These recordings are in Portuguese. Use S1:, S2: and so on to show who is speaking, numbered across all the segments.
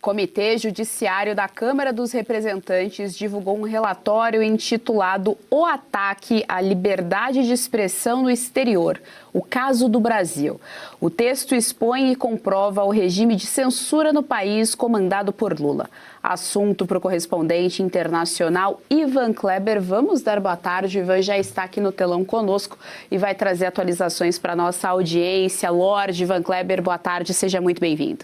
S1: Comitê Judiciário da Câmara dos Representantes divulgou um relatório intitulado O Ataque à Liberdade de Expressão no Exterior, o caso do Brasil. O texto expõe e comprova o regime de censura no país comandado por Lula. Assunto para o correspondente internacional Ivan Kleber. Vamos dar boa tarde. O Ivan já está aqui no telão conosco e vai trazer atualizações para a nossa audiência. Lorde Ivan Kleber, boa tarde, seja muito bem-vindo.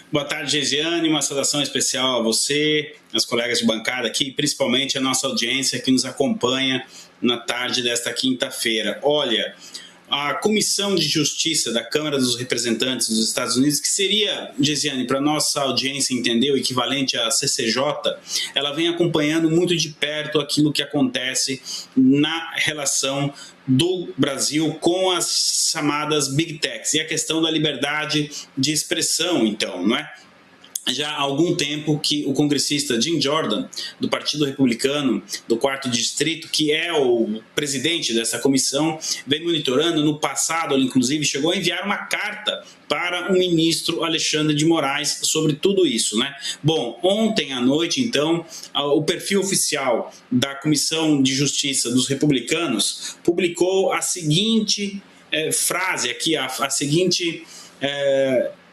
S2: Boa tarde, Geisiane. Uma saudação especial a você, aos colegas de bancada aqui, principalmente a nossa audiência que nos acompanha na tarde desta quinta-feira. Olha, a Comissão de Justiça da Câmara dos Representantes dos Estados Unidos, que seria, Geisiane, para a nossa audiência entender, o equivalente à CCJ, ela vem acompanhando muito de perto aquilo que acontece na relação do Brasil com as chamadas Big Techs e a questão da liberdade de expressão, então, não é? Já há algum tempo que o congressista Jim Jordan, do Partido Republicano, do 4º Distrito, que é o presidente dessa comissão, vem monitorando. No passado, ele inclusive chegou a enviar uma carta para o ministro Alexandre de Moraes sobre tudo isso, né? Bom, ontem à noite, então, o perfil oficial da Comissão de Justiça dos Republicanos publicou a seguinte frase aqui,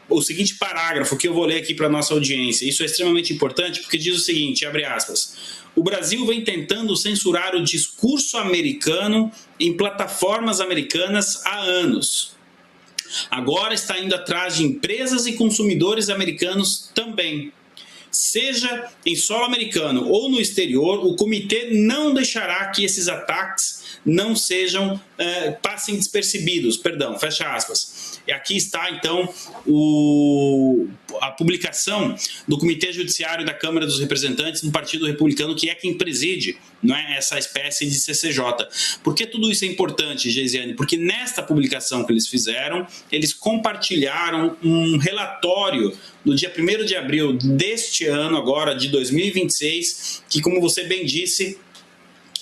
S2: o seguinte parágrafo que eu vou ler aqui para a nossa audiência. Isso é extremamente importante porque diz o seguinte, abre aspas: o Brasil vem tentando censurar o discurso americano em plataformas americanas há anos. Agora está indo atrás de empresas e consumidores americanos também. Seja em solo americano ou no exterior, o comitê não deixará que esses ataques não passem despercebidos, fecha aspas. E aqui está, então, a publicação do Comitê Judiciário da Câmara dos Representantes do Partido Republicano, que é quem preside, não é, essa espécie de CCJ. Por que tudo isso é importante, Geisiane? Porque nesta publicação que eles fizeram, eles compartilharam um relatório do dia 1º de abril deste ano, agora de 2026, que, como você bem disse,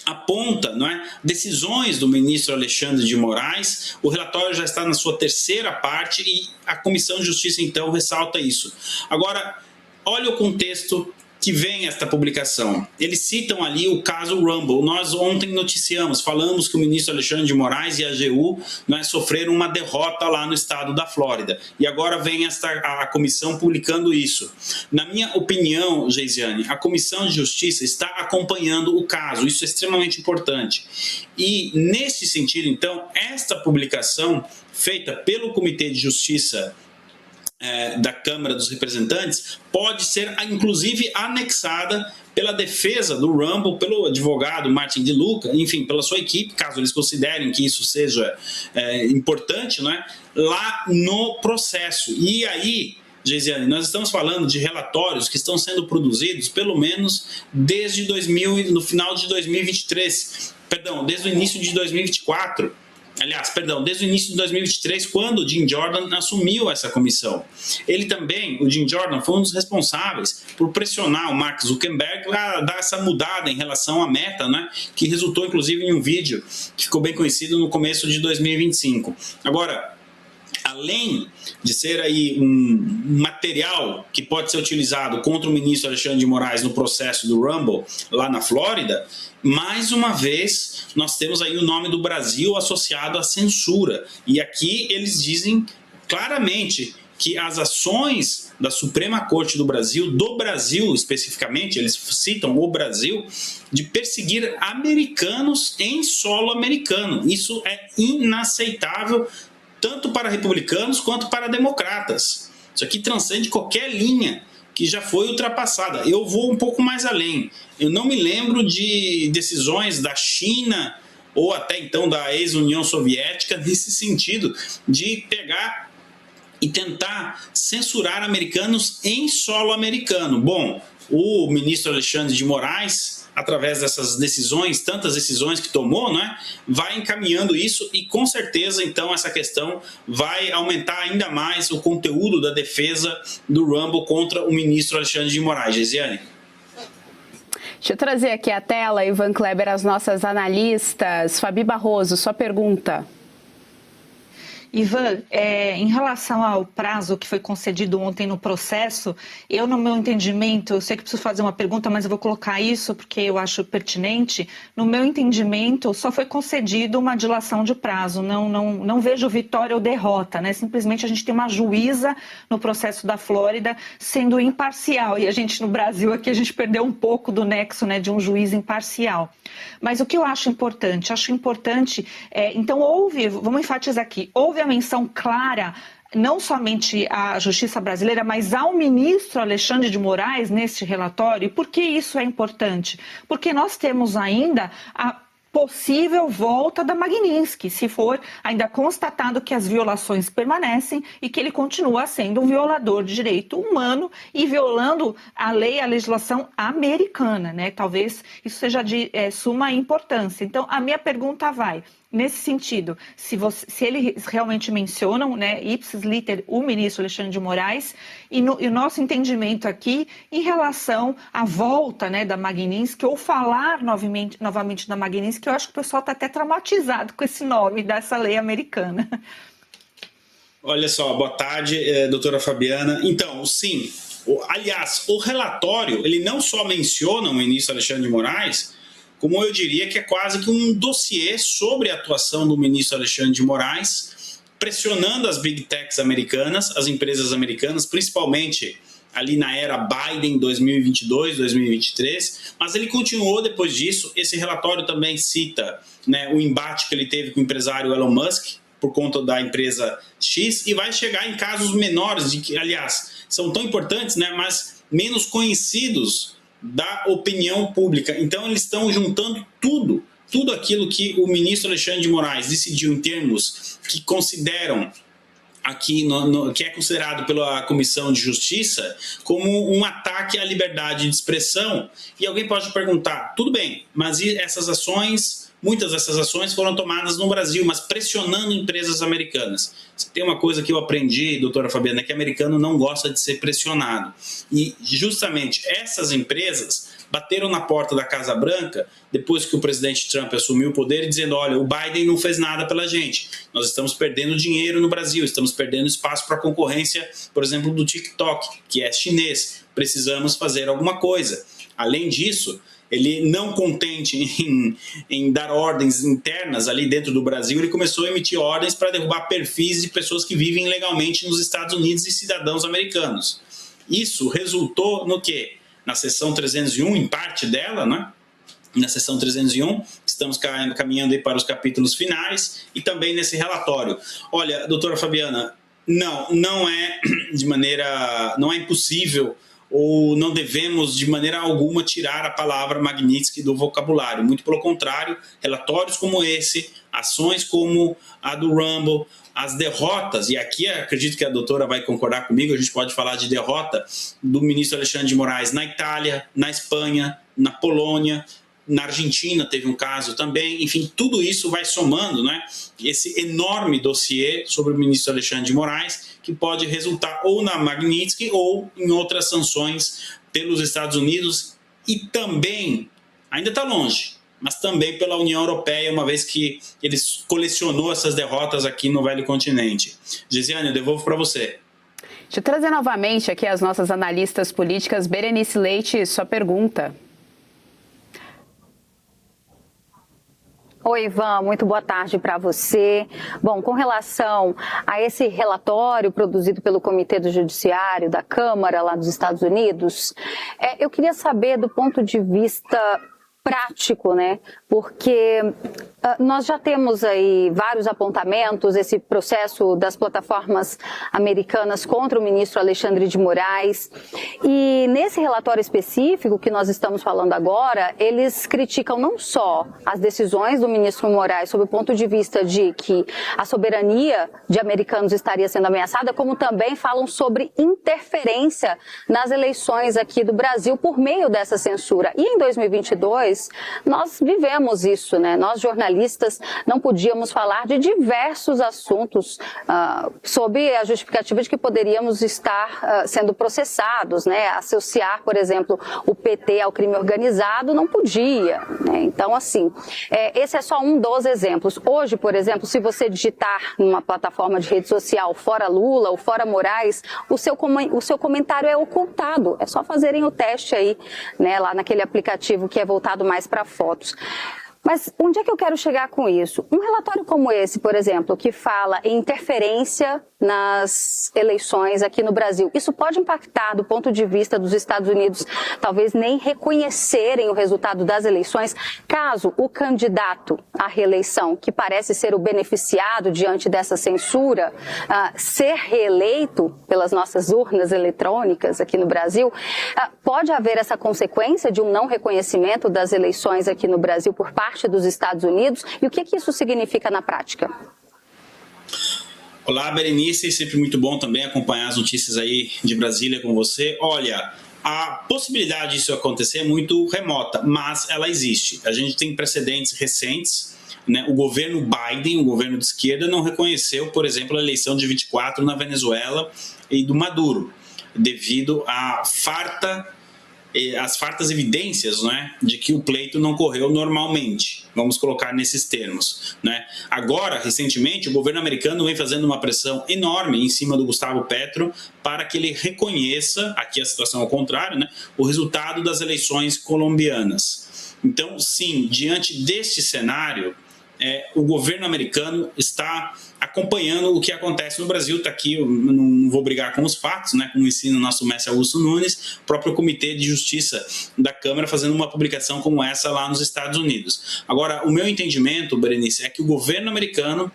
S2: aponta, não é, decisões do ministro Alexandre de Moraes. O relatório já está na sua 3ª parte e a Comissão de Justiça, então, ressalta isso. Agora, olha o contexto que vem esta publicação. Eles citam ali o caso Rumble. Nós ontem noticiamos, falamos que o ministro Alexandre de Moraes e a AGU sofreram uma derrota lá no estado da Flórida. E agora vem a comissão publicando isso. Na minha opinião, Geisiane, a Comissão de Justiça está acompanhando o caso. Isso é extremamente importante. E, nesse sentido, então, esta publicação feita pelo Comitê de Justiça da Câmara dos Representantes pode ser, inclusive, anexada pela defesa do Rumble, pelo advogado Martin de Luca, enfim, pela sua equipe, caso eles considerem que isso seja importante, não é? Lá no processo. E aí, Geisiane, nós estamos falando de relatórios que estão sendo produzidos pelo menos desde no final de 2023, desde o início de 2024. Desde o início de 2023, quando o Jim Jordan assumiu essa comissão. Ele também, o Jim Jordan, foi um dos responsáveis por pressionar o Mark Zuckerberg a dar essa mudada em relação à Meta, né, que resultou, inclusive, em um vídeo que ficou bem conhecido no começo de 2025. Agora, além de ser aí um material que pode ser utilizado contra o ministro Alexandre de Moraes no processo do Rumble, lá na Flórida, mais uma vez nós temos aí o nome do Brasil associado à censura. E aqui eles dizem claramente que as ações da Suprema Corte do Brasil especificamente, eles citam o Brasil, de perseguir americanos em solo americano. Isso é inaceitável, tanto para republicanos quanto para democratas. Isso aqui transcende qualquer linha que já foi ultrapassada. Eu vou um pouco mais além. Eu não me lembro de decisões da China ou até então da ex-União Soviética nesse sentido de pegar e tentar censurar americanos em solo americano. Bom, o ministro Alexandre de Moraes, através dessas decisões, tantas decisões que tomou, né, vai encaminhando isso e, com certeza, então, essa questão vai aumentar ainda mais o conteúdo da defesa do Rumble contra o ministro Alexandre de Moraes. Geisiane?
S1: Deixa eu trazer aqui a tela, Ivan Kleber, as nossas analistas. Fabi Barroso, sua pergunta.
S3: Ivan, em relação ao prazo que foi concedido ontem no processo, eu, no meu entendimento, eu sei que preciso fazer uma pergunta, mas eu vou colocar isso porque eu acho pertinente. No meu entendimento, só foi concedido uma dilação de prazo, não vejo vitória ou derrota, né? Simplesmente a gente tem uma juíza no processo da Flórida sendo imparcial, e a gente no Brasil aqui, a gente perdeu um pouco do nexo, né, de um juiz imparcial. Mas o que eu acho importante? Então vamos enfatizar aqui, houve a menção clara, não somente à Justiça brasileira, mas ao ministro Alexandre de Moraes neste relatório. E por que isso é importante? Porque nós temos ainda a possível volta da Magnitsky, se for ainda constatado que as violações permanecem e que ele continua sendo um violador de direito humano e violando a lei, a legislação americana, né? Talvez isso seja de suma importância. Então, a minha pergunta vai nesse sentido, se eles realmente mencionam, né, ipsis liter, o ministro Alexandre de Moraes, e o nosso entendimento aqui em relação à volta, né, da Magnitsky, ou falar novamente da Magnitsky, que eu acho que o pessoal está até traumatizado com esse nome dessa lei americana.
S2: Olha só, boa tarde, doutora Fabiana. Então, sim, aliás, o relatório, ele não só menciona o ministro Alexandre de Moraes, como eu diria que é quase que um dossiê sobre a atuação do ministro Alexandre de Moraes, pressionando as big techs americanas, as empresas americanas, principalmente ali na era Biden 2022, 2023, mas ele continuou depois disso. Esse relatório também cita, né, o embate que ele teve com o empresário Elon Musk por conta da empresa X, e vai chegar em casos menores, de que, aliás, são tão importantes, né, mas menos conhecidos da opinião pública. Então eles estão juntando tudo aquilo que o ministro Alexandre de Moraes decidiu em termos que consideram aqui, que é considerado pela Comissão de Justiça como um ataque à liberdade de expressão. E alguém pode perguntar, tudo bem, mas e essas ações, muitas dessas ações foram tomadas no Brasil, mas pressionando empresas americanas. Tem uma coisa que eu aprendi, doutora Fabiana, é que americano não gosta de ser pressionado. E justamente essas empresas bateram na porta da Casa Branca depois que o presidente Trump assumiu o poder, dizendo, olha, o Biden não fez nada pela gente. Nós estamos perdendo dinheiro no Brasil, estamos perdendo espaço para a concorrência, por exemplo, do TikTok, que é chinês. Precisamos fazer alguma coisa. Além disso, ele não contente em dar ordens internas ali dentro do Brasil, ele começou a emitir ordens para derrubar perfis de pessoas que vivem legalmente nos Estados Unidos e cidadãos americanos. Isso resultou no quê? Na seção 301, em parte dela, né? Na seção 301, estamos caminhando aí para os capítulos finais, e também nesse relatório. Olha, doutora Fabiana, não é impossível, ou não devemos de maneira alguma tirar a palavra Magnitsky do vocabulário. Muito pelo contrário, relatórios como esse, ações como a do Rumble, as derrotas, e aqui acredito que a doutora vai concordar comigo, a gente pode falar de derrota do ministro Alexandre de Moraes na Itália, na Espanha, na Polônia, na Argentina teve um caso também, enfim, tudo isso vai somando, né, esse enorme dossiê sobre o ministro Alexandre de Moraes, que pode resultar ou na Magnitsky ou em outras sanções pelos Estados Unidos e também, ainda está longe, mas também pela União Europeia, uma vez que ele colecionou essas derrotas aqui no velho continente. Gesiane, eu devolvo para você.
S1: Deixa eu trazer novamente aqui as nossas analistas políticas. Berenice Leite, sua pergunta.
S4: Oi, Ivan, muito boa tarde para você. Bom, com relação a esse relatório produzido pelo Comitê do Judiciário da Câmara lá dos Estados Unidos, eu queria saber do ponto de vista prático, né? Porque nós já temos aí vários apontamentos, esse processo das plataformas americanas contra o ministro Alexandre de Moraes. E nesse relatório específico que nós estamos falando agora, eles criticam não só as decisões do ministro Moraes sob o ponto de vista de que a soberania de americanos estaria sendo ameaçada, como também falam sobre interferência nas eleições aqui do Brasil por meio dessa censura. E em 2022, nós vivemos dissemos isso, né? Nós, jornalistas, não podíamos falar de diversos assuntos sob a justificativa de que poderíamos estar sendo processados, né? Associar, por exemplo, o PT ao crime organizado não podia, né? Então, assim, esse é só um dos exemplos. Hoje, por exemplo, se você digitar numa plataforma de rede social fora Lula ou fora Moraes, o seu comentário é ocultado. É só fazerem o teste aí, né, lá naquele aplicativo que é voltado mais para fotos. Mas onde é que eu quero chegar com isso? Um relatório como esse, por exemplo, que fala em interferência nas eleições aqui no Brasil, isso pode impactar do ponto de vista dos Estados Unidos, talvez nem reconhecerem o resultado das eleições, caso o candidato à reeleição, que parece ser o beneficiado diante dessa censura, ser reeleito pelas nossas urnas eletrônicas aqui no Brasil, pode haver essa consequência de um não reconhecimento das eleições aqui no Brasil por parte dos Estados Unidos, e o que isso significa na prática?
S2: Olá, Berenice, sempre muito bom também acompanhar as notícias aí de Brasília com você. Olha, a possibilidade disso acontecer é muito remota, mas ela existe. A gente tem precedentes recentes, né? O governo Biden, o governo de esquerda, não reconheceu, por exemplo, a eleição de 24 na Venezuela e do Maduro, devido às fartas evidências, né, de que o pleito não correu normalmente. Vamos colocar nesses termos, né? Agora, recentemente, o governo americano vem fazendo uma pressão enorme em cima do Gustavo Petro para que ele reconheça, aqui a situação ao contrário, né, o resultado das eleições colombianas. Então, sim, diante deste cenário, o governo americano está acompanhando o que acontece no Brasil. Está aqui, eu não vou brigar com os fatos, né, como ensina o nosso mestre Augusto Nunes, o próprio Comitê de Justiça da Câmara fazendo uma publicação como essa lá nos Estados Unidos. Agora, o meu entendimento, Berenice, é que o governo americano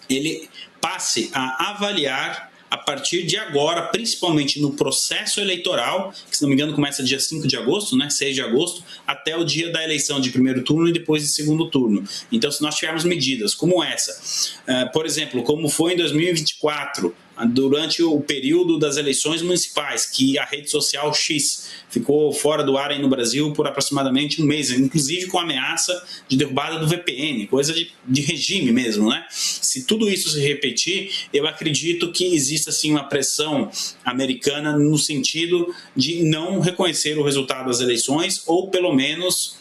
S2: ele passe a avaliar a partir de agora, principalmente no processo eleitoral, que se não me engano começa dia 5 de agosto, né, 6 de agosto, até o dia da eleição de primeiro turno e depois de segundo turno. Então, se nós tivermos medidas como essa, por exemplo, como foi em 2024, durante o período das eleições municipais, que a rede social X ficou fora do ar aí no Brasil por aproximadamente um mês, inclusive com ameaça de derrubada do VPN, coisa de regime mesmo, né? Se tudo isso se repetir, eu acredito que existe assim uma pressão americana no sentido de não reconhecer o resultado das eleições, ou pelo menos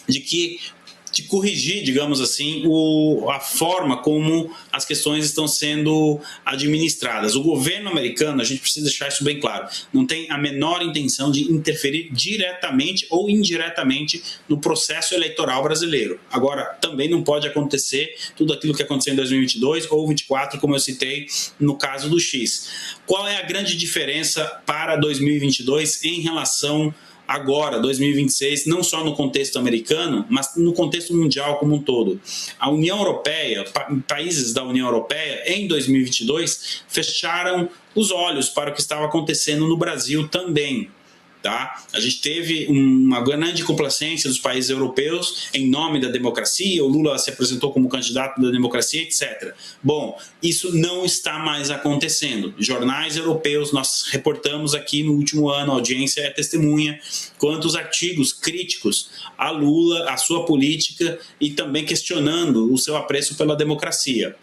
S2: de corrigir, digamos assim, a forma como as questões estão sendo administradas. O governo americano, a gente precisa deixar isso bem claro, não tem a menor intenção de interferir diretamente ou indiretamente no processo eleitoral brasileiro. Agora, também não pode acontecer tudo aquilo que aconteceu em 2022 ou 2024, como eu citei no caso do X. Qual é a grande diferença para 2022 em relação agora, 2026, não só no contexto americano, mas no contexto mundial como um todo? A União Europeia, países da União Europeia, em 2022, fecharam os olhos para o que estava acontecendo no Brasil também. Tá? A gente teve uma grande complacência dos países europeus em nome da democracia, o Lula se apresentou como candidato da democracia, etc. Bom, isso não está mais acontecendo. Jornais europeus, nós reportamos aqui no último ano, a audiência é testemunha, quantos artigos críticos a Lula, a sua política e também questionando o seu apreço pela democracia.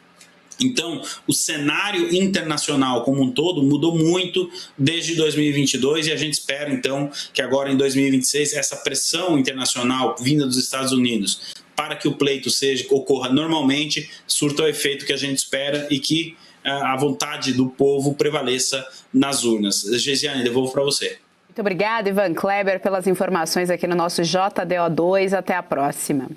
S2: Então, o cenário internacional como um todo mudou muito desde 2022 e a gente espera, então, que agora em 2026 essa pressão internacional vinda dos Estados Unidos para que o pleito ocorra normalmente surta o efeito que a gente espera e que a vontade do povo prevaleça nas urnas. Gesiane, devolvo para você.
S1: Muito obrigada, Ivan Kleber, pelas informações aqui no nosso JDO2. Até a próxima.